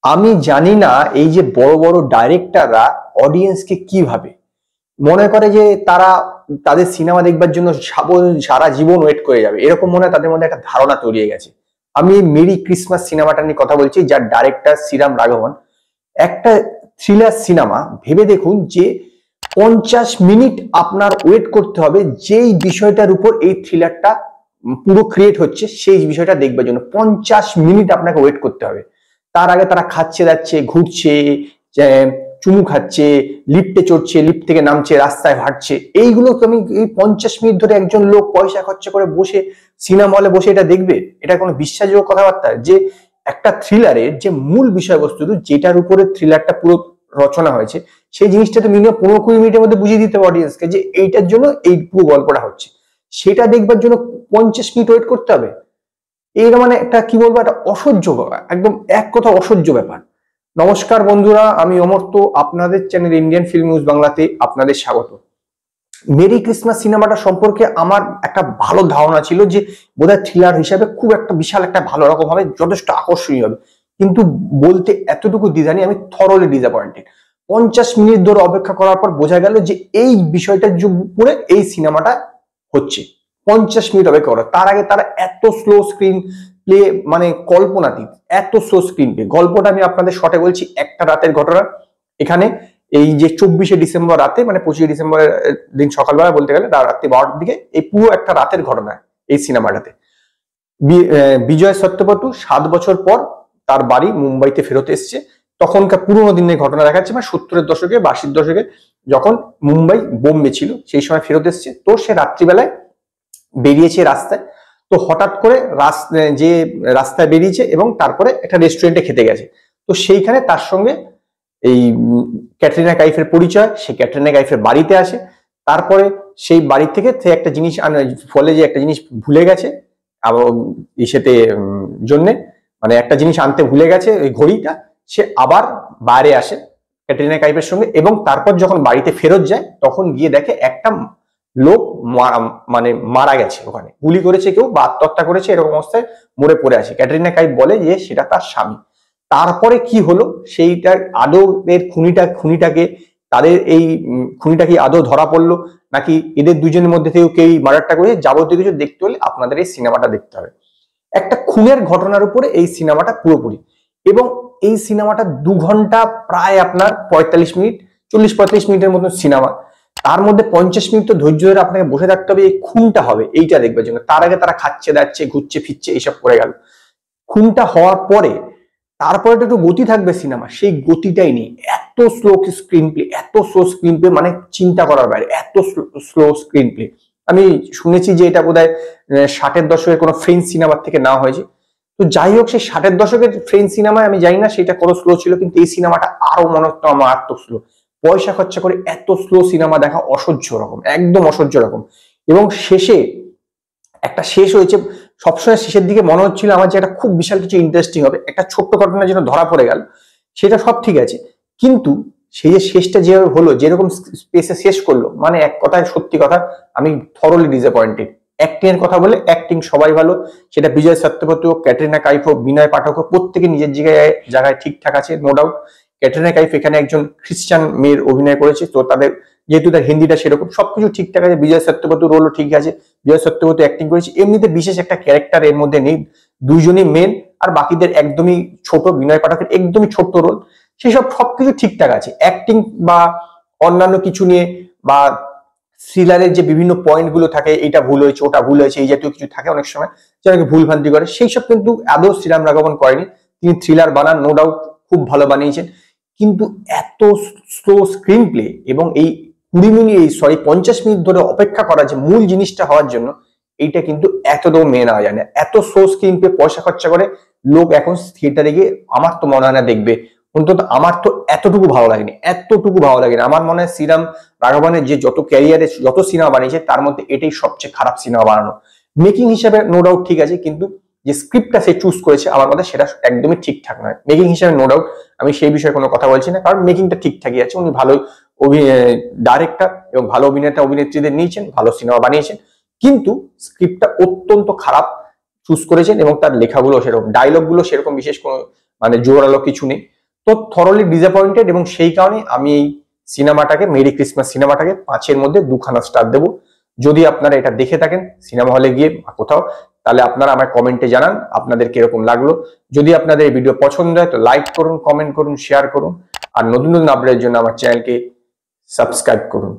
আমি জানি না এই যে বড় বড় ডাইরেক্টররা অডিয়েন্সকে কি ভাবে, মনে করে যে তারা তাদের সিনেমা দেখবার জন্য সারা জীবন ওয়েট করে যাবে, এরকম মনে হয় তাদের মধ্যে একটা ধারণা তৈরি হয়ে গেছে। আমি মেরি ক্রিসমাস সিনেমাটা নিয়ে কথা বলছি, যার ডাইরেক্টর শ্রীরাম রাঘবন। একটা থ্রিলার সিনেমা, ভেবে দেখুন যে 50 মিনিট আপনার ওয়েট করতে হবে যেই বিষয়টার উপর এই থ্রিলারটা পুরো ক্রিয়েট হচ্ছে সেই বিষয়টা দেখবার জন্য 50 মিনিট আপনাকে ওয়েট করতে হবে। তার আগে তারা খাচ্ছে যাচ্ছে, ঘুরছে, চুমু খাচ্ছে, লিফটে চড়ছে, লিফট থেকে নামছে, রাস্তায় হাঁটছে, এইগুলো তুমি এই 50 মিনিট ধরে একজন লোক পয়সা খরচা করে বসে সিনেমা হলে বসে এটা দেখবে? এটা কোনো বিশ্বাসযোগ্য কথাবার্তা? যে একটা থ্রিলারের যে মূল বিষয়বস্তু, যেটার উপরে থ্রিলারটা পুরো রচনা হয়েছে, সেই জিনিসটা তো মিনিমাম 15-20 মিনিটের মধ্যে বুঝিয়ে দিতে হবে অডিয়েন্সকে যে এইটার জন্য এই পুরো গল্পটা হচ্ছে। সেটা দেখবার জন্য 50 মিনিট ওয়েট করতে হবে? এর মানে একটা কি বলবো, একটা অসহ্য, একদম এক কথা অসহ্য ব্যাপার। নমস্কার বন্ধুরা, আমি অমর্ত্য, আপনাদের চ্যানেল ইন্ডিয়ান ফিল্ম নিউজ বাংলাতে আপনাদের স্বাগত। মেরি ক্রিসমাস সিনেমাটা সম্পর্কে আমার একটা ভালো ধারণা ছিল যে বোধহয় থ্রিলার হিসাবে খুব একটা বিশাল একটা ভালো রকম হবে, যথেষ্ট আকর্ষণীয় হবে, কিন্তু বলতে এতটুকু দ্বিধানি, আমি থরলি ডিসঅ্যাপয়েন্টেড। 50 মিনিট ধরে অপেক্ষা করার পর বোঝা গেল যে এই বিষয়টার উপরে এই সিনেমাটা হচ্ছে। 50 মিনিট অপেক্ষা করা, তার আগে তারা এত স্লো স্ক্রিন প্লে, মানে কল্পনাতীত, এত স্লো স্ক্রিন প্লে। গল্পটা আমি আপনাদের শর্টে বলছি, একটা রাতের ঘটনা। এখানে এই যে 24শে ডিসেম্বর রাতে, মানে 25শে ডিসেম্বরের দিন সকালবেলা বলতে গেলে রাত্রি 12টার দিকে, এই পুরো একটা রাতের ঘটনা এই সিনেমাটাতে। বিজয় সত্যপটু 7 বছর পর তার বাড়ি মুম্বাইতে ফেরত এসছে। তখনকার পুরোনো দিনের ঘটনা দেখাচ্ছে, মানে 70-এর দশকে বা 80-এর দশকে যখন মুম্বাই বোম্বে ছিল, সেই সময় ফেরত এসছে। তো সে রাত্রিবেলায় বেরিয়েছে রাস্তায়, তো হঠাৎ করে যে রাস্তায় বেরিয়েছে এবং তারপরে একটা রেস্টুরেন্টে খেতে গেছে। তো সেইখানে তার সঙ্গে এই ক্যাটরিনা কাইফের পরিচয়, সে ক্যাটরিনা কাইফের বাড়িতে আসে। তারপরে সেই বাড়ি থেকে সে একটা জিনিস ফলে যে একটা জিনিস ভুলে গেছে ইসেতে জন্যে, মানে একটা জিনিস আনতে ভুলে গেছে, ওই ঘড়িটা। সে আবার বাইরে আসে ক্যাটরিনা কাইফের সঙ্গে, এবং তারপর যখন বাড়িতে ফেরত যায় তখন গিয়ে দেখে একটা লোক মানে মারা গেছে, ওখানে গুলি করেছে কেউ বা আত্মহত্যা করেছে, এরকম অবস্থায় মরে পড়ে আছে। ক্যাটরিনা কাইফ বলে যে সেটা তার স্বামী। তারপরে কি হলো সেইটা, আদৌ এর খুনিটাকে, তাদের এই খুনিটা কি আদৌ ধরা পড়লো, নাকি এদের দুজনের মধ্যে থেকে কেউ মার্ডারটা করেছে, যাবতীয় কিছু দেখতে হলে আপনাদের এই সিনেমাটা দেখতে হবে। একটা খুনের ঘটনার উপরে এই সিনেমাটা পুরোপুরি, এবং এই সিনেমাটা 2 ঘন্টা প্রায় আপনার 45 মিনিট, 40-45 মিনিটের মতো সিনেমা। তার মধ্যে 50 মিনিট তো ধৈর্য ধরে আপনাকে বসে থাকতে হবে এই খুনটা হবে এইটা দেখবার জন্য। তার আগে তারা খাচ্ছে দাচ্ছে, ঘুরছে ফিরছে, এইসব করে গেল। খুনটা হওয়ার পরে তারপরে তো একটু গতি থাকবে সিনেমা, সেই গতিটাই নেই। এত স্লো স্ক্রিন প্লে, এত স্লো স্ক্রিন প্লে, মানে চিন্তা করার বাইরে, এত স্লো স্ক্রিন প্লে। আমি শুনেছি যে এটা বোধহয় 60-এর দশকের কোনো ফ্রেঞ্চ সিনেমার থেকে নেওয়া হয়েছে। তো যাই হোক, সেই 60-এর দশকের ফ্রেঞ্চ সিনেমায় আমি জানি না সেটা কত স্লো ছিল, কিন্তু এই সিনেমাটা আরো মনে হতো আমার এত স্লো। পয়সা খরচা করে এত স্লো সিনেমা দেখা অসহ্য রকম, একদম অসহ্য রকম। এবং শেষে একটা শেষ হয়েছে, সবসময় শেষের দিকে মনে হচ্ছিল আমার যে একটা খুব বিশাল কিছু ইন্টারেস্টিং হবে, একটা ছোট্ট ঘটনা যেন ধরা পড়ে গেল, সেটা সব ঠিক আছে, কিন্তু সেই যে শেষটা যেভাবে হলো, যেরকম স্পেসে শেষ করলো, মানে এক কথায় সত্যি কথা, আমি থরলি ডিসঅ্যাপয়েন্টেড। অ্যাক্টিং এর কথা বলে, অ্যাক্টিং সবাই ভালো, সেটা বিজয় সত্যপতি হোক, ক্যাটরিনা কাইফ হোক, বিনয় পাঠক হোক, প্রত্যেকে নিজের জায়গায় ঠিকঠাক আছে, নো ডাউট। ক্যাটরিনা কাইফ এখানে একজন খ্রিস্টান মেয়ের অভিনয় করেছে, তো তাদের যেহেতু তার হিন্দিটা সেরকম, সবকিছু ঠিকঠাক আছে। বিজয় সত্যপতি রোলও ঠিক আছে, বিজয় সত্যপতি অ্যাক্টিং করেছে। এমনিতে বিশেষ একটা ক্যারেক্টার এর মধ্যে নেই, দুইজনই মেন, আর বাকিদের একদমই ছোট। বিনয় পাঠকের একদমই ছোট্ট রোল, সেসব সবকিছু ঠিকঠাক আছে। অ্যাক্টিং বা অন্যান্য কিছু নিয়ে, বা থ্রিলারের যে বিভিন্ন পয়েন্ট গুলো থাকে, এটা ভুল হয়েছে, ওটা ভুল হয়েছে, এই জাতীয় কিছু থাকে অনেক সময়, যারা ভুল ভ্রান্তি করে, সেই সব কিন্তু আদৌ শ্রীরাম রাঘবন করেনি। তিনি থ্রিলার বানান, নো ডাউট খুব ভালো বানিয়েছেন, কিন্তু এত স্লো স্ক্রিন প্লে এবং এই 50 মিনিট ধরে অপেক্ষা করা যে মূল জিনিসটা হওয়ার জন্য, এইটা কিন্তু এতটাও মেনে নেওয়া যায় না। এত স্লো স্ক্রিন প্লে পয়সা খরচা করে লোক এখন থিয়েটারে গিয়ে আমার তো মনে হয় না দেখবে। অন্তত আমার তো এতটুকু ভালো লাগেনি, এতটুকু ভালো লাগেনি। আমার মনে হয় শ্রীরাম রাঘবনের যে যত ক্যারিয়ারে যত সিনেমা বানিয়েছে, তার মধ্যে এটাই সবচেয়ে খারাপ সিনেমা বানানো। মেকিং হিসেবে নো ডাউট ঠিক আছে, কিন্তু যে স্ক্রিপ্টটা সে চুজ করেছে আমার মধ্যে সেটা একদমই ঠিকঠাক নয়। মেকিং হিসেবে নো ডাউট, আমি সেই বিষয়ে কোনো কথা বলছি না, কারণ মেকিংটা ঠিকঠাকই আছে। উনি ভালো ডাইরেক্টর এবং ভালো অভিনেতা অভিনেত্রীদের নিয়েছেন, ভালো সিনেমা বানিয়েছেন, কিন্তু স্ক্রিপ্টটা অত্যন্ত খারাপ চুজ করেছেন, এবং তার লেখাগুলো সেরকম, ডায়লগ গুলো সেরকম বিশেষ কোনো মানে জোরালো কিছু নেই। তো থরলি ডিসঅ্যাপয়েন্টেড, এবং সেই কারণে আমি এই সিনেমাটাকে, মেরি ক্রিসমাস সিনেমাটাকে 5-এর মধ্যে 2খানা স্টার দেবো। যদি আপনারা এটা দেখে থাকেন সিনেমা হলে গিয়ে কোথাও, তাহলে আপনারা আমার কমেন্টে জানান আপনাদের কিরকম লাগলো। যদি আপনাদের এই ভিডিও পছন্দ হয় তো লাইক করুন, কমেন্ট করুন, শেয়ার করুন, আর নতুন নতুন আপডেটের জন্য আমার চ্যানেলকে সাবস্ক্রাইব করুন।